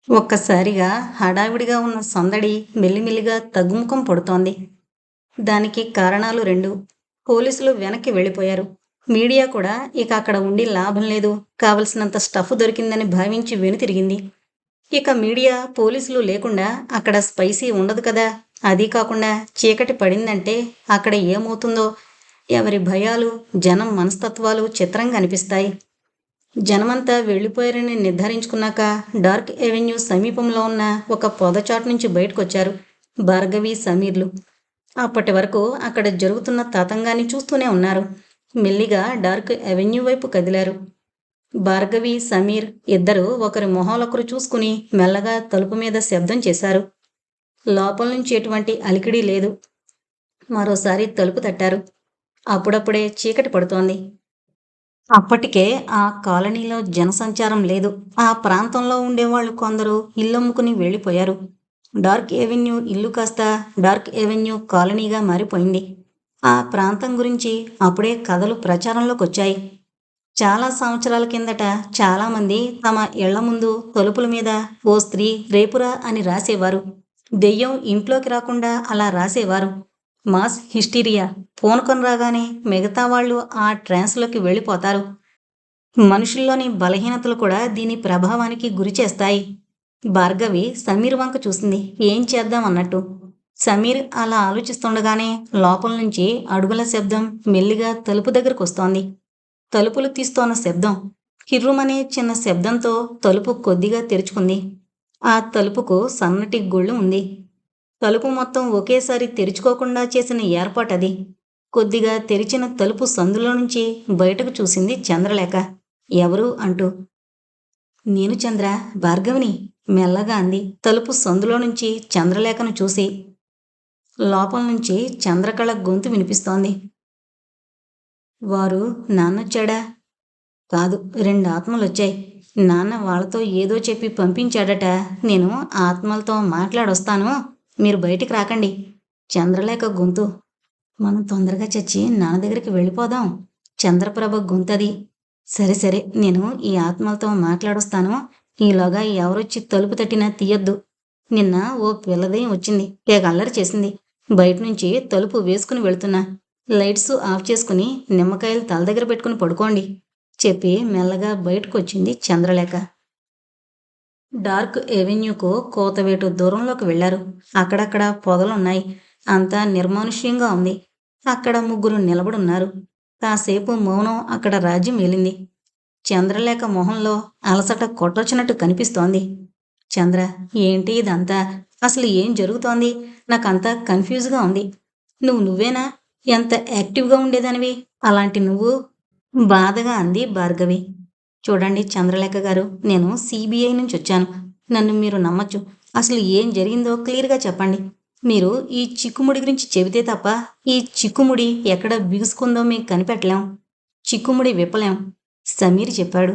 ఒక్కసారిగా హడావిడిగా ఉన్న సందడి మెల్లిమెల్లిగా తగ్గుముఖం పడుతోంది. దానికి కారణాలు రెండు. పోలీసులు వెనక్కి వెళ్ళిపోయారు. మీడియా కూడా ఇక అక్కడ ఉండి లాభం లేదు, కావలసినంత స్టఫ్ దొరికిందని భావించి వెనుతిరిగింది. ఇక మీడియా, పోలీసులు లేకుండా అక్కడ స్పైసీ ఉండదు కదా. అదీ కాకుండా చీకటి పడిందంటే అక్కడ ఏమవుతుందో, ఎవరి భయాలు, జనం మనస్తత్వాలు చిత్రంగా అనిపిస్తాయి. జనమంతా వెళ్ళిపోయారని నిర్ధారించుకున్నాక డార్క్ ఎవెన్యూ సమీపంలో ఉన్న ఒక పొదచాటు నుంచి బయటకొచ్చారు భార్గవి, సమీర్లు. అప్పటి వరకు అక్కడ జరుగుతున్న తతంగాన్ని చూస్తూనే ఉన్నారు. మెల్లిగా డార్క్ ఎవెన్యూ వైపు కదిలారు. భార్గవి, సమీర్ ఇద్దరు ఒకరి మొహాలొకరు చూసుకుని మెల్లగా తలుపు మీద శబ్దం చేశారు. లోపల నుంచి ఎటువంటి అలికిడి లేదు. మరోసారి తలుపు తట్టారు. అప్పుడప్పుడే చీకటి పడుతోంది. అప్పటికే ఆ కాలనీలో జనసంచారం లేదు. ఆ ప్రాంతంలో ఉండేవాళ్ళు కొందరు ఇల్లమ్ముకుని వెళ్ళిపోయారు. డార్క్ ఎవెన్యూ ఇల్లు కాస్త డార్క్ ఎవెన్యూ కాలనీగా మారిపోయింది. ఆ ప్రాంతం గురించి అప్పుడే కథలు ప్రచారంలోకొచ్చాయి. చాలా సంవత్సరాల కిందట చాలామంది తమ ఇళ్ల ముందు తలుపుల మీద ఓ స్త్రీ రేపురా అని రాసేవారు. దెయ్యం ఇంట్లోకి రాకుండా అలా రాసేవారు. మాస్ హిస్టీరియా పూనకం రాగానే మిగతా వాళ్ళు ఆ ట్రాన్స్లోకి వెళ్ళిపోతారు. మనుషుల్లోని బలహీనతలు కూడా దీని ప్రభావానికి గురిచేస్తాయి. భార్గవి సమీర్ వంక చూసింది, ఏం చేద్దాం అన్నట్టు. సమీర్ అలా ఆలోచిస్తుండగానే లోపల నుంచి అడుగుల శబ్దం మెల్లిగా తలుపు దగ్గరకు వస్తోంది. తలుపులు తీస్తోన్న శబ్దం. కిర్రుమనే చిన్న శబ్దంతో తలుపు కొద్దిగా తెరుచుకుంది. ఆ తలుపుకు సన్నటి గొళ్ళు ఉంది. తలుపు మొత్తం ఒకేసారి తెరుచుకోకుండా చేసిన ఏర్పాటది. కొద్దిగా తెరిచిన తలుపు సందులో నుంచి బయటకు చూసింది చంద్రలేఖ. ఎవరు అంటూ. నేను చంద్ర, భార్గవిని మెల్లగా అంది తలుపు సందులో నుంచి చంద్రలేఖను చూసి. లోపల నుంచి చంద్రకళ గొంతు వినిపిస్తోంది. వారు నాన్నొచ్చాడా? కాదు, 2 ఆత్మలొచ్చాయి. నాన్న వాళ్ళతో ఏదో చెప్పి పంపించాడట. నేను ఆత్మలతో మాట్లాడొస్తాను, మీరు బయటికి రాకండి. చంద్రలేఖ గొంతు. మనం తొందరగా చచ్చి నాన్న దగ్గరికి వెళ్ళిపోదాం. చంద్రప్రభ గొంతది. సరే సరే, నేను ఈ ఆత్మలతో మాట్లాడొస్తాను. ఈలోగా ఎవరొచ్చి తలుపు తట్టినా తీయొద్దు. నిన్న ఓ పిల్లదయం వచ్చింది, తెగ అల్లరి చేసింది. బయటనుంచి తలుపు వేసుకుని వెళుతున్నా. లైట్స్ ఆఫ్ చేసుకుని నిమ్మకాయలు తల దగ్గర పెట్టుకుని పడుకోండి చెప్పి మెల్లగా బయటకొచ్చింది చంద్రలేఖ. డార్క్ ఎవెన్యూకు కోతవేటు దూరంలోకి వెళ్లారు. అక్కడక్కడ పొదలున్నాయి. అంతా నిర్మానుష్యంగా ఉంది. అక్కడ 3 నిలబడున్నారు. కాసేపు మౌనం అక్కడ రాజ్యం ఏలింది. చంద్రలేఖ మొహంలో అలసట కొట్టొచ్చినట్టు కనిపిస్తోంది. చంద్ర, ఏంటి ఇదంతా? అసలు ఏం జరుగుతోంది? నాకంతా కన్ఫ్యూజ్గా ఉంది. నువ్వేనా? ఎంత యాక్టివ్గా ఉండేదానివి, అలాంటి నువ్వు? బాధగా అంది భార్గవి. చూడండి చంద్రలేఖ గారు, నేను సిబిఐ నుంచి వచ్చాను. నన్ను మీరు నమ్మచ్చు. అసలు ఏం జరిగిందో క్లియర్గా చెప్పండి. మీరు ఈ చిక్కుముడి గురించి చెబితే తప్ప ఈ చిక్కుముడి ఎక్కడ బిగుసుకుందో మీకు కనిపెట్టలేం. చిక్కుముడి విప్పలేం. సమీర్ చెప్పాడు.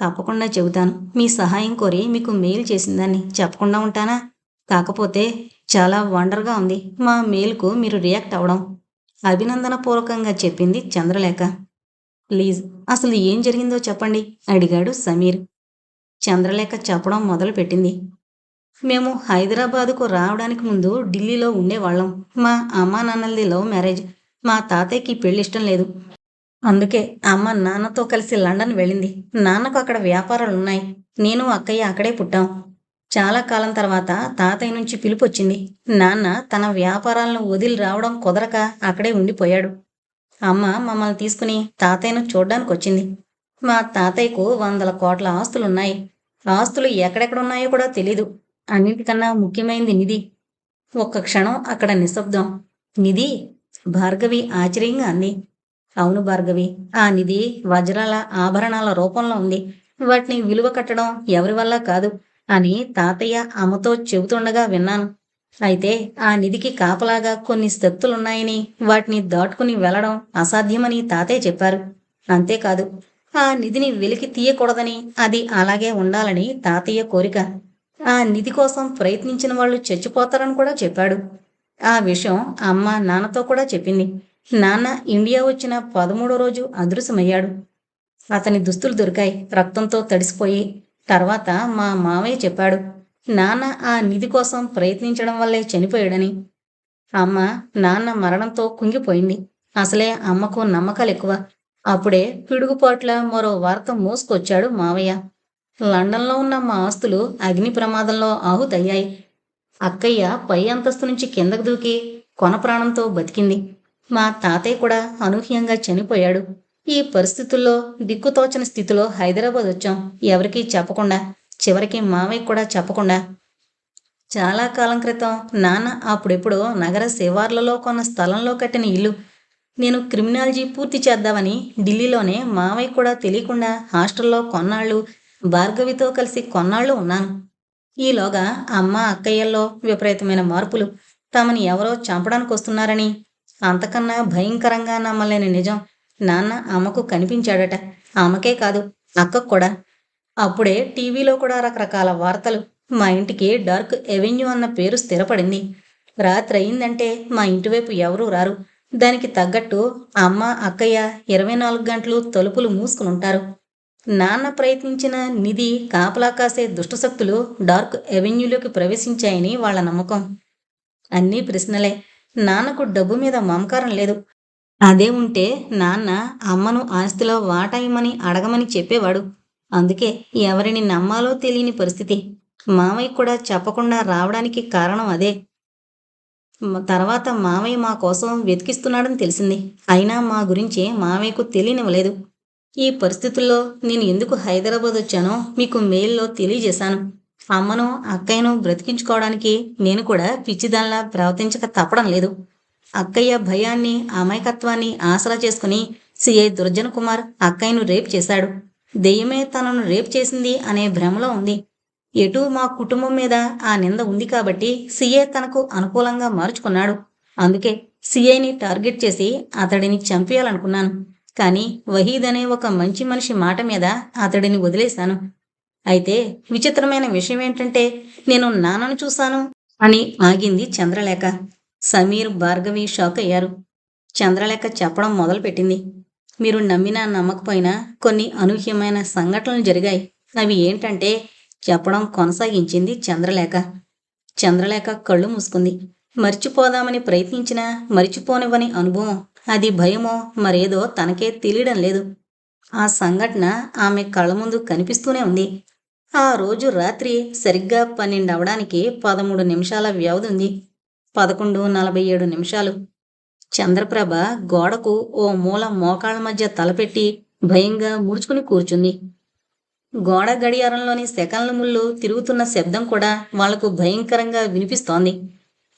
తప్పకుండా చెబుతాను. మీ సహాయం కోరి మీకు మెయిల్ చేసిందాన్ని చెప్పకుండా ఉంటానా? కాకపోతే చాలా వండర్గా ఉంది మా మెయిల్కు మీరు రియాక్ట్ అవ్వడం. అభినందనపూర్వకంగా చెప్పింది చంద్రలేఖ. ప్లీజ్ అసలు ఏం జరిగిందో చెప్పండి అడిగాడు సమీర్. చంద్రలేఖ చెప్పడం మొదలుపెట్టింది. మేము హైదరాబాదుకు రావడానికి ముందు ఢిల్లీలో ఉండేవాళ్ళం. మా అమ్మా నాన్నలది లవ్ మ్యారేజ్. మా తాతయ్యకి పెళ్లి ఇష్టం లేదు. అందుకే అమ్మ నాన్నతో కలిసి లండన్ వెళ్ళింది. నాన్నకు అక్కడ వ్యాపారాలున్నాయి. నేను అక్కయ్య అక్కడే పుట్టాం. చాలా కాలం తర్వాత తాతయ్య నుంచి పిలుపొచ్చింది. నాన్న తన వ్యాపారాలను వదిలి రావడం కుదరక అక్కడే ఉండిపోయాడు. అమ్మ మమ్మల్ని తీసుకుని తాతయ్యను చూడ్డానికి వచ్చింది. మా తాతయ్యకు 100 కోట్ల ఆస్తులున్నాయి. ఆస్తులు ఎక్కడెక్కడున్నాయో కూడా తెలీదు. అన్నింటికన్నా ముఖ్యమైనది నిధి. ఒక్క క్షణం అక్కడ నిశ్శబ్దం. నిధి? భార్గవి ఆశ్చర్యంగా అంది. అవును భార్గవి, ఆ నిధి వజ్రాల ఆభరణాల రూపంలో ఉంది. వాటిని విలువ కట్టడం ఎవరి వల్ల కాదు అని తాతయ్య అమ్మతో చెబుతుండగా విన్నాను. అయితే ఆ నిధికి కాపలాగా కొన్ని శక్తులున్నాయని, వాటిని దాటుకుని వెళ్లడం అసాధ్యమని తాతయ్య చెప్పారు. అంతేకాదు, ఆ నిధిని వెలికి తీయకూడదని, అది అలాగే ఉండాలని తాతయ్య కోరిక. ఆ నిధి కోసం ప్రయత్నించిన వాళ్ళు చచ్చిపోతారని కూడా చెప్పాడు. ఆ విషయం అమ్మ నాన్నతో కూడా చెప్పింది. నాన్న ఇండియా వచ్చిన 13వ రోజు అదృశ్యమయ్యాడు. అతని దుస్తులు దొరికాయి, రక్తంతో తడిసిపోయి. తర్వాత మా మావయ్య చెప్పాడు, నాన్న ఆ నిధి కోసం ప్రయత్నించడం వల్లే చనిపోయాడని. అమ్మ నాన్న మరణంతో కుంగిపోయింది. అసలే అమ్మకు నమ్మకాలెక్కువ. అప్పుడే పిడుగుపాట్ల మరో వార్త మోసుకొచ్చాడు మావయ్య. లండన్లో ఉన్న మా ఆస్తులు అగ్ని ప్రమాదంలో ఆహుతయ్యాయి. అక్కయ్య పై అంతస్తు నుంచి కిందకు దూకి కొన ప్రాణంతో బతికింది. మా తాతయ్య కూడా అనూహ్యంగా చనిపోయాడు. ఈ పరిస్థితుల్లో దిక్కుతోచని స్థితిలో హైదరాబాద్ వచ్చాం. ఎవరికీ చెప్పకుండా, చివరికి మావయ్య కూడా చెప్పకుండా. చాలా కాలం క్రితం నాన్న అప్పుడెప్పుడో నగర శివార్లలో కొన్న స్థలంలో కట్టిన ఇల్లు. నేను క్రిమినాలజీ పూర్తి చేద్దామని ఢిల్లీలోనే మావయ్య కూడా తెలియకుండా హాస్టల్లో కొన్నాళ్ళు, భార్గవితో కలిసి కొన్నాళ్ళు ఉన్నాను. ఈలోగా అమ్మ అక్కయ్యల్లో విపరీతమైన మార్పులు. తమని ఎవరో చంపడానికి వస్తున్నారని. అంతకన్నా భయంకరంగా నమ్మలేని నిజం, నాన్న అమ్మకు కనిపించాడట. అమ్మకే కాదు, అక్కకు కూడా. అప్పుడే టీవీలో కూడా రకరకాల వార్తలు. మా ఇంటికి డార్క్ ఎవెన్యూ అన్న పేరు స్థిరపడింది. రాత్రి అయిందంటే మా ఇంటివైపు ఎవరూ రారు. దానికి తగ్గట్టు అమ్మ అక్కయ్య 24 గంటలు తలుపులు మూసుకునుంటారు. నాన్న ప్రయత్నించిన నిధి కాపలా కాసే దుష్టశక్తులు డార్క్ ఎవెన్యూలోకి ప్రవేశించాయని వాళ్ళ నమ్మకం. అన్నీ ప్రశ్నలే. నాన్నకు డబ్బు మీద మమకారం లేదు. అదే ఉంటే నాన్న అమ్మను ఆస్తిలో వాటా ఇమ్మని అడగమని చెప్పేవాడు. అందుకే ఎవరిని నమ్మాలో తెలియని పరిస్థితి. మామయ్య కూడా చెప్పకుండా రావడానికి కారణం అదే. తర్వాత మామయ్య మా కోసం వెతికిస్తున్నాడని తెలిసింది. అయినా మా గురించి మామయ్యకు తెలియనివ్వలేదు. ఈ పరిస్థితుల్లో నేను ఎందుకు హైదరాబాద్ వచ్చానో మీకు మెయిల్లో తెలియజేశాను. అమ్మను అక్కయ్యను బ్రతికించుకోవడానికి నేను కూడా పిచ్చిదానిలా ప్రవర్తించక తప్పడం లేదు. అక్కయ్య భయాన్ని, అమాయకత్వాన్ని ఆసరా చేసుకుని సిఐ దుర్జన్ కుమార్ అక్కయ్యను రేప్ చేశాడు. దెయ్యమే తనను రేప్ చేసింది అనే భ్రమలో ఉంది. ఎటూ మా కుటుంబం మీద ఆ నింద ఉంది కాబట్టి సిఐ తనకు అనుకూలంగా మార్చుకున్నాడు. అందుకే సిఐని టార్గెట్ చేసి అతడిని చంపేయాలనుకున్నాను. కానీ వహీద్ అనే ఒక మంచి మనిషి మాట మీద అతడిని వదిలేశాను. అయితే విచిత్రమైన విషయం ఏంటంటే నేను నాన్నను చూశాను అని ఆగింది చంద్రలేఖ. సమీర్, భార్గవి షాక్ అయ్యారు. చంద్రలేఖ చెప్పడం మొదలుపెట్టింది. మీరు నమ్మినా నమ్మకపోయినా కొన్ని అనూహ్యమైన సంఘటనలు జరిగాయి. అవి ఏంటంటే చెప్పడం కొనసాగించింది చంద్రలేఖ. చంద్రలేఖ కళ్ళు మూసుకుంది. మర్చిపోదామని ప్రయత్నించినా మరిచిపోనివ్వని అనుభవం. అది భయమో మరేదో తనకే తెలియడం లేదు. ఆ సంఘటన ఆమె కళ్ళ ముందు కనిపిస్తూనే ఉంది. ఆ రోజు రాత్రి సరిగ్గా 12 అవడానికి 13 నిమిషాల వ్యవధి ఉంది. 11:47. చంద్రప్రభ గోడకు ఓ మూల మోకాళ్ళ మధ్య తలపెట్టి భయంగా ముడుచుకుని కూర్చుంది. గోడ గడియారంలోని సెకన్ల ముళ్ళు తిరుగుతున్న శబ్దం కూడా వాళ్లకు భయంకరంగా వినిపిస్తోంది.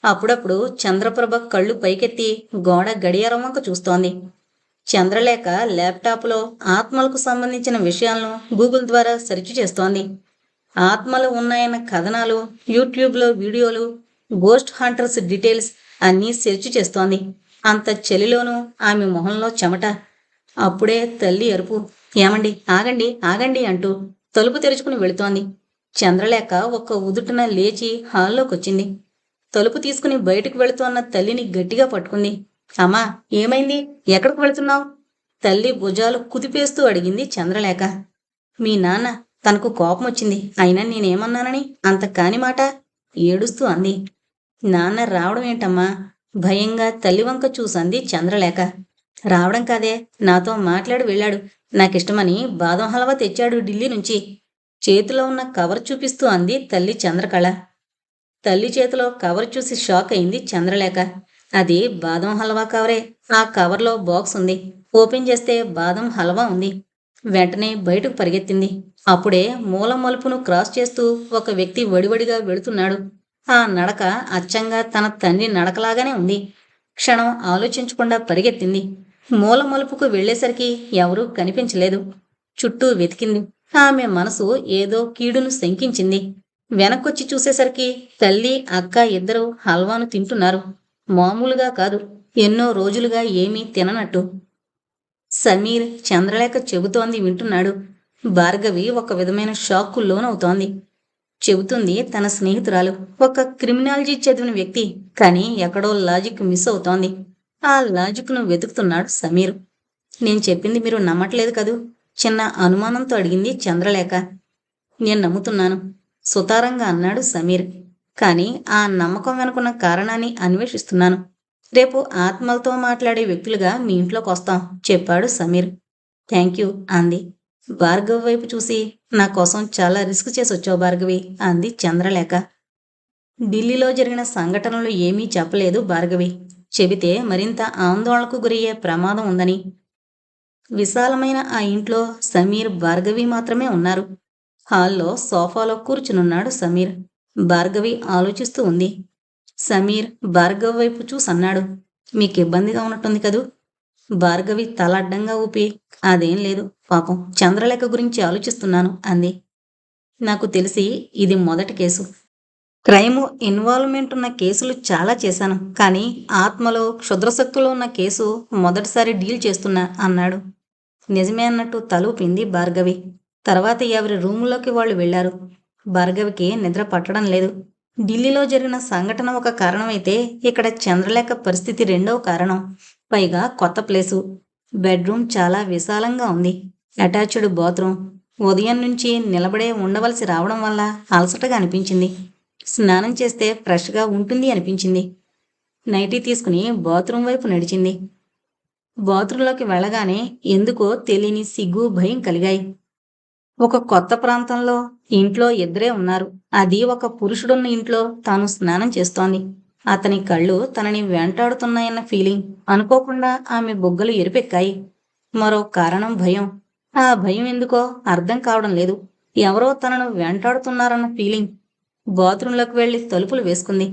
అప్పుడప్పుడు చంద్రప్రభ కళ్ళు పైకెత్తి గోడ గడియారం వంక చూస్తోంది. చంద్రలేఖ ల్యాప్టాప్లో ఆత్మలకు సంబంధించిన విషయాలను గూగుల్ ద్వారా సెర్చ్ చేస్తోంది. ఆత్మలు ఉన్నాయన్న కథనాలు, యూట్యూబ్లో వీడియోలు, గోస్ట్ హంటర్స్ డీటెయిల్స్ అన్నీ సెర్చ్ చేస్తోంది. అంత చలిలోనూ ఆమె మొహంలో చెమట. అప్పుడే తల్లి అరుపు. ఏమండి, ఆగండి ఆగండి అంటూ తలుపు తెరుచుకుని వెళుతోంది. చంద్రలేఖ ఒక్క ఉదుటున లేచి హాల్లోకొచ్చింది. తలుపు తీసుకుని బయటకు వెళుతోన్న తల్లిని గట్టిగా పట్టుకుంది. అమ్మా, ఏమైంది? ఎక్కడికి వెళుతున్నావు? తల్లి భుజాలు కుదిపేస్తూ అడిగింది చంద్రలేఖ. మీ నాన్న, తనకు కోపం వచ్చింది. అయినా నేనేమన్నానని అంత కాని మాట? ఏడుస్తూ అంది. నాన్న రావడం ఏంటమ్మా? భయంగా తల్లివంక చూసంది చంద్రలేఖ. రావడం కాదే, నాతో మాట్లాడి వెళ్ళాడు. నాకిష్టమని బాదం హల్వా తెచ్చాడు ఢిల్లీ నుంచి. చేతిలో ఉన్న కవర్ చూపిస్తూ అంది తల్లి చంద్రకళ. తల్లి చేతిలో కవర్ చూసి షాక్ అయింది చంద్రలేఖ. అది బాదం హల్వా కవరే. ఆ కవర్లో బాక్స్ ఉంది. ఓపెన్ చేస్తే బాదం హల్వా ఉంది. వెంటనే బయటకు పరిగెత్తింది. అప్పుడే మూల మలుపును క్రాస్ చేస్తూ ఒక వ్యక్తి వడివడిగా వెళుతున్నాడు. ఆ నడక అచ్చంగా తన తండ్రి నడకలాగానే ఉంది. క్షణం ఆలోచించకుండా పరిగెత్తింది. మూల మలుపుకు వెళ్లేసరికి ఎవరూ కనిపించలేదు. చుట్టూ వెతికింది. ఆమె మనసు ఏదో కీడును శంకించింది. వెనక్కొచ్చి చూసేసరికి తల్లి, అక్క ఇద్దరూ హల్వాను తింటున్నారు. మామూలుగా కాదు, ఎన్నో రోజులుగా ఏమీ తిననట్టు. సమీర్ చంద్రలేఖ చెబుతోంది వింటున్నాడు. భార్గవి ఒక విధమైన షాక్కు లోనవుతోంది. చెబుతుంది తన స్నేహితురాలు, ఒక క్రిమినాలజీ చదివిన వ్యక్తి. కానీ ఎక్కడో లాజిక్ మిస్ అవుతోంది. ఆ లాజిక్ను వెతుకుతున్నాడు సమీర్. నేను చెప్పింది మీరు నమ్మట్లేదు కదూ? చిన్న అనుమానంతో అడిగింది చంద్రలేఖ. నేను నమ్ముతున్నాను సుతారంగా అన్నాడు సమీర్. కానీ ఆ నమ్మకం వెనుకున్న కారణాన్ని అన్వేషిస్తున్నాను. రేపు ఆత్మలతో మాట్లాడే వ్యక్తులుగా మీ ఇంట్లోకి వస్తాం చెప్పాడు సమీర్. థ్యాంక్ యూ అంది. భార్గవి వైపు చూసి నా కోసం చాలా రిస్క్ చేసి వచ్చావు భార్గవి అంది చంద్రలేఖ. ఢిల్లీలో జరిగిన సంఘటనలు ఏమీ చెప్పలేదు భార్గవి. చెబితే మరింత ఆందోళనకు గురయ్యే ప్రమాదం ఉందని. విశాలమైన ఆ ఇంట్లో సమీర్ భార్గవి మాత్రమే ఉన్నారు. హాల్లో సోఫాలో కూర్చునున్నాడు సమీర్. భార్గవి ఆలోచిస్తూ ఉంది. సమీర్ భార్గవి వైపు చూసన్నాడు. మీకు ఇబ్బందిగా ఉన్నట్టుంది కదూ? భార్గవి తల అడ్డంగా ఊపి అదేం లేదు పాపం చంద్రలేఖ గురించి ఆలోచిస్తున్నాను అంది. నాకు తెలిసి ఇది మొదటి కేసు. క్రైమ్ ఇన్వాల్వ్మెంట్ ఉన్న కేసులు చాలా చేశాను, కానీ ఆత్మలో క్షుద్రశక్తులు ఉన్న కేసు మొదటిసారి డీల్ చేస్తున్నా అన్నాడు. నిజమే అన్నట్టు తలూపింది భార్గవి. తర్వాత ఎవరి రూములోకి వాళ్ళు వెళ్లారు. భార్గవికి నిద్ర పట్టడం లేదు. ఢిల్లీలో జరిగిన సంఘటన ఒక కారణమైతే ఇక్కడ చంద్రలేఖ పరిస్థితి రెండవ కారణం. పైగా కొత్త ప్లేసు. బెడ్రూమ్ చాలా విశాలంగా ఉంది. Attached bathroom. ఉదయం నుంచి నిలబడే ఉండవలసి రావడం వల్ల అలసటగా అనిపించింది. స్నానం చేస్తే ఫ్రెష్గా ఉంటుంది అనిపించింది. నైటీ తీసుకుని బాత్రూమ్ వైపు నడిచింది. బాత్రూంలోకి వెళ్ళగానే ఎందుకో తెలియని సిగ్గు భయం కలిగాయి. ఒక కొత్త ప్రాంతంలో ఇంట్లో ఇద్దరే ఉన్నారు. అది ఒక పురుషుడున్న ఇంట్లో తాను స్నానం చేస్తోంది. అతని కళ్ళు తనని వెంటాడుతున్నాయన్న ఫీలింగ్. అనుకోకుండా ఆమె బుగ్గలు ఎరుపెక్కాయి. మరో కారణం భయం. ఆ భయం ఎందుకో అర్థం కావడం లేదు. ఎవరో తనను వెంటాడుతున్నారన్న ఫీలింగ్. బాత్రూంలోకి వెళ్లి తలుపులు వేసుకుంది.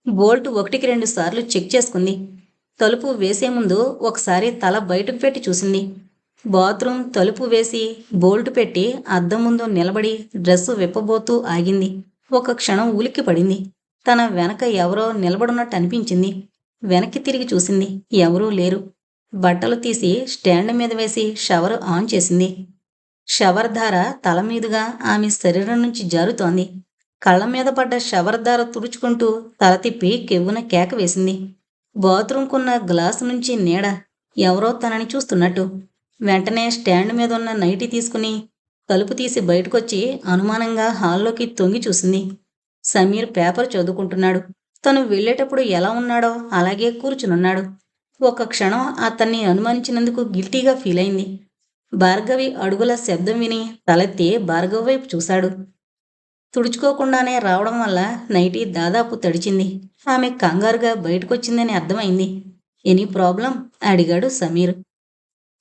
బోల్ట్ 1-2 సార్లు చెక్ చేసుకుంది. తలుపు వేసే ముందు ఒకసారి తల బయటకు పెట్టి చూసింది. బాత్రూమ్ తలుపు వేసి బోల్ట్ పెట్టి అద్దం ముందు నిలబడి డ్రెస్సు విప్పబోతూ ఆగింది. ఒక క్షణం ఉలిక్కి పడింది. తన వెనక ఎవరో నిలబడున్నట్టు అనిపించింది. వెనక్కి తిరిగి చూసింది. ఎవరూ లేరు. బట్టలు తీసి స్టాండ్ మీద వేసి షవర్ ఆన్ చేసింది. షవర్ ధార తల మీదుగా ఆమె శరీరం నుంచి జారుతోంది. కళ్ళ మీద పడ్డ షవర్ ధార తుడుచుకుంటూ తల తిప్పి కెవ్వున కేక వేసింది. బాత్రూంకున్న గ్లాసు నుంచి నీడ. ఎవరో తనని చూస్తున్నట్టు. వెంటనే స్టాండ్ మీద ఉన్న నైటీ తీసుకుని తలుపు తీసి బయటకొచ్చి అనుమానంగా హాల్లోకి తొంగి చూసింది. సమీర్ పేపర్ చదువుకుంటున్నాడు. తను వెళ్ళేటప్పుడు ఎలా ఉన్నాడో అలాగే కూర్చునున్నాడు. ఒక క్షణం అతన్ని అనుమానించినందుకు గిల్టీగా ఫీల్ అయింది. భార్గవి అడుగుల శబ్దం విని తలెత్తి భార్గవి వైపు చూశాడు. తుడుచుకోకుండానే రావడం వల్ల నైటీ దాదాపు తడిచింది. ఆమె కంగారుగా బయటకొచ్చిందని అర్థమైంది. ఎనీ ప్రాబ్లం అడిగాడు సమీర్.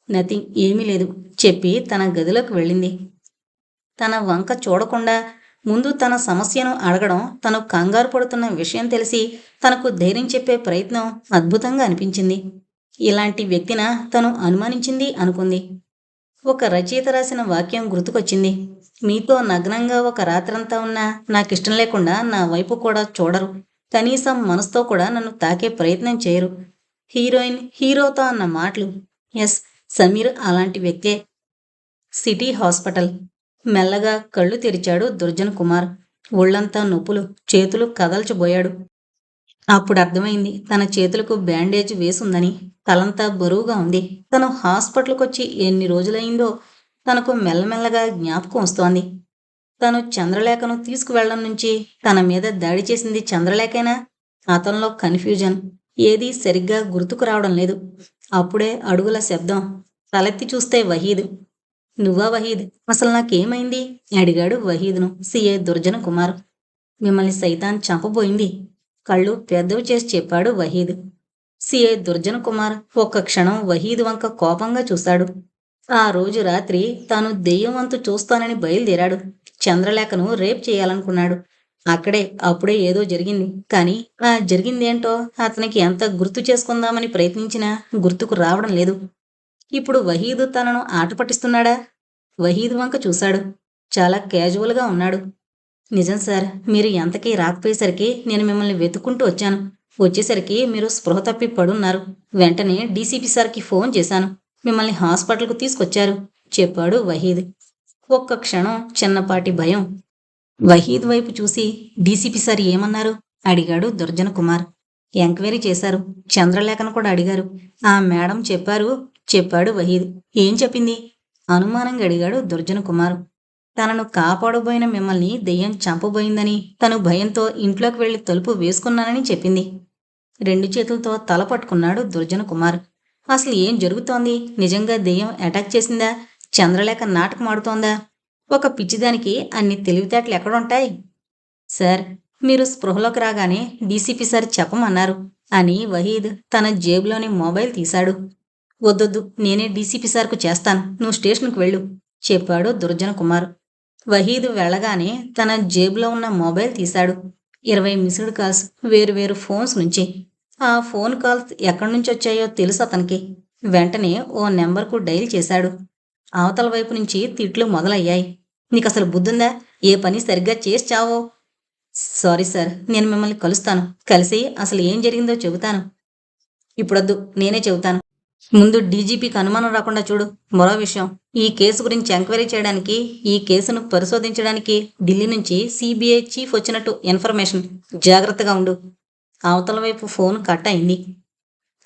నథింగ్, ఏమీ లేదు చెప్పి తన గదిలోకి వెళ్ళింది. తన వంక చూడకుండా ముందు తన సమస్యను అడగడం, తను కంగారు పడుతున్న విషయం తెలిసి తనకు ధైర్యం చెప్పే ప్రయత్నం అద్భుతంగా అనిపించింది. ఇలాంటి వ్యక్తిన తను అనుమానించింది అనుకుంది. ఒక రచయిత రాసిన వాక్యం గుర్తుకొచ్చింది. మీతో నగ్నంగా ఒక రాత్రంతా ఉన్నా నాకిష్టం లేకుండా నా వైపు కూడా చూడరు. కనీసం మనసుతో కూడా నన్ను తాకే ప్రయత్నం చేయరు. హీరోయిన్ హీరోతో అన్న మాటలు. ఎస్, సమీర్ అలాంటి వ్యక్తే. City hospital. మెల్లగా కళ్ళు తెరిచాడు దుర్జన్ కుమార్. ఒళ్లంతా నొప్పులు. చేతులు కదల్చబోయాడు. అప్పుడు అర్థమైంది తన చేతులకు బ్యాండేజ్ వేసుందని. తలంతా బరువుగా ఉంది. తను హాస్పిటల్కొచ్చి ఎన్ని రోజులైందో తనకు మెల్లమెల్లగా జ్ఞాపకం వస్తోంది. తను చంద్రలేఖను తీసుకువెళ్లడం నుంచి తన మీద దాడి చేసింది చంద్రలేఖేనా? అతనిలో కన్ఫ్యూజన్. ఏదీ సరిగ్గా గుర్తుకు రావడం లేదు. అప్పుడే అడుగుల శబ్దం. తలెత్తి చూస్తే వహీద్. నువ్వా వహీద్? అసలు నాకేమైంది అడిగాడు వహీద్ను సిఏ దుర్జన్ కుమార్. మిమ్మల్ని సైతాన్ చంపబోయింది కళ్ళు పెద్దవి చేసి చెప్పాడు వహీద్. సిఏ దుర్జన్ కుమార్ ఒక్క క్షణం వహీద్ వంక కోపంగా చూశాడు. ఆ రోజు రాత్రి తాను దెయ్యం వంతు చూస్తానని బయలుదేరాడు. చంద్రలేఖను రేప్ చేయాలనుకున్నాడు. అప్పుడే ఏదో జరిగింది. కానీ ఆ జరిగిందేంటో అతనికి ఎంత గుర్తు చేసుకుందామని ప్రయత్నించినా గుర్తుకు రావడం లేదు. ఇప్పుడు వహీద్ తనను ఆట పట్టిస్తున్నాడా? వహీద్ వంక చూశాడు. చాలా క్యాజువల్గా ఉన్నాడు. నిజం సార్, మీరు ఎంతకీ రాకపోయేసరికి నేను మిమ్మల్ని వెతుక్కుంటూ వచ్చాను. వచ్చేసరికి మీరు స్పృహ తప్పి పడున్నారు. వెంటనే డీసీపీ సార్కి ఫోన్ చేశాను. మిమ్మల్ని హాస్పిటల్కు తీసుకొచ్చారు చెప్పాడు వహీద్. ఒక్క క్షణం చిన్నపాటి భయం. వహీద్ వైపు చూసి డీసీపీ సార్ ఏమన్నారు అడిగాడు దుర్జన్ కుమార్. ఎంక్వైరీ చేశారు. చంద్రలేఖను కూడా అడిగారు. ఆ మేడం చెప్పారు చెప్పాడు వహీద్. ఏం చెప్పింది అనుమానంగా అడిగాడు దుర్జన్ కుమార్. తనను కాపాడబోయిన మిమ్మల్ని దెయ్యం చంపబోయిందని, తను భయంతో ఇంట్లోకి వెళ్లి తలుపు వేసుకున్నానని చెప్పింది. 2 చేతులతో తల పట్టుకున్నాడు దుర్జన కుమార్. అసలు ఏం జరుగుతోంది? నిజంగా దెయ్యం అటాక్ చేసిందా? చంద్రలేఖ నాటకమాడుతోందా? ఒక పిచ్చిదానికి అన్ని తెలివితేటలు ఎక్కడుంటాయి? సార్, మీరు స్పృహలోకి రాగానే డీసీపీ సార్ చెప్పమన్నారు అని వహీద్ తన జేబులోని మొబైల్ తీశాడు. వద్దొద్దు, నేనే డీసీపీ సార్కు చేస్తాను, నువ్వు స్టేషన్కు వెళ్ళు చెప్పాడు దుర్జన కుమార్. వహీద్ వెళ్ళగానే తన జేబులో ఉన్న మొబైల్ తీశాడు. 20 మిస్డ్ కాల్స్ వేరువేరు ఫోన్స్ నుంచి. ఆ ఫోన్ కాల్స్ ఎక్కడి నుంచి వచ్చాయో తెలుసు అతనికి. వెంటనే ఓ నెంబర్కు డైల్ చేశాడు. అవతల వైపు నుంచి తిట్లు మొదలయ్యాయి. నీకసలు బుద్ధుందా? ఏ పని సరిగ్గా చేసి చావో. సారీ సార్, నేను మిమ్మల్ని కలుస్తాను. కలిసి అసలు ఏం జరిగిందో చెబుతాను. ఇప్పుడొద్దు, నేనే చెబుతాను. ముందు డీజీపీకి అనుమానం రాకుండా చూడు. మరో విషయం, ఈ కేసు గురించి ఎంక్వైరీ చేయడానికి, ఈ కేసును పరిశోధించడానికి ఢిల్లీ నుంచి సిబిఐ చీఫ్ వచ్చినట్టు ఇన్ఫర్మేషన్. జాగ్రత్తగా ఉండు. అవతల వైపు ఫోన్ కట్ అయింది.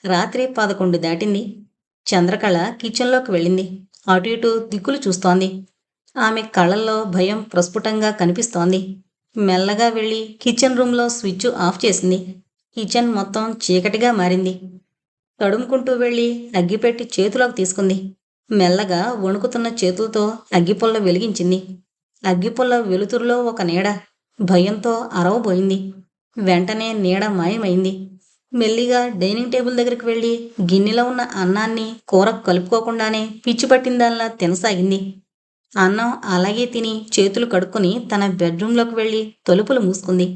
రాత్రి 11 దాటింది. చంద్రకళ కిచెన్లోకి వెళ్ళింది. అటు ఇటు దిక్కులు చూస్తోంది. ఆమె కళ్ళల్లో భయం ప్రస్ఫుటంగా కనిపిస్తోంది. మెల్లగా వెళ్ళి కిచెన్ రూమ్లో స్విచ్ ఆఫ్ చేసింది. కిచెన్ మొత్తం చీకటిగా మారింది. తడుముకుంటూ వెళ్ళి అగ్గిపెట్టి చేతిలోకి తీసుకుంది. మెల్లగా వణుకుతున్న చేతులతో అగ్గిపుల్ల వెలిగించింది. అగ్గిపుల్ల వెలుతురులో ఒక నీడ. భయంతో అరవబోయింది. వెంటనే నీడ మాయమైంది. మెల్లిగా డైనింగ్ టేబుల్ దగ్గరికి వెళ్ళి గిన్నెలో ఉన్న అన్నాన్ని కూర కలుపుకోకుండానే పిచ్చి పట్టిందల్లా తినసాగింది. అన్నం అలాగే తిని చేతులు కడుక్కొని తన బెడ్రూంలోకి వెళ్ళి తలుపులు మూసుకుంది.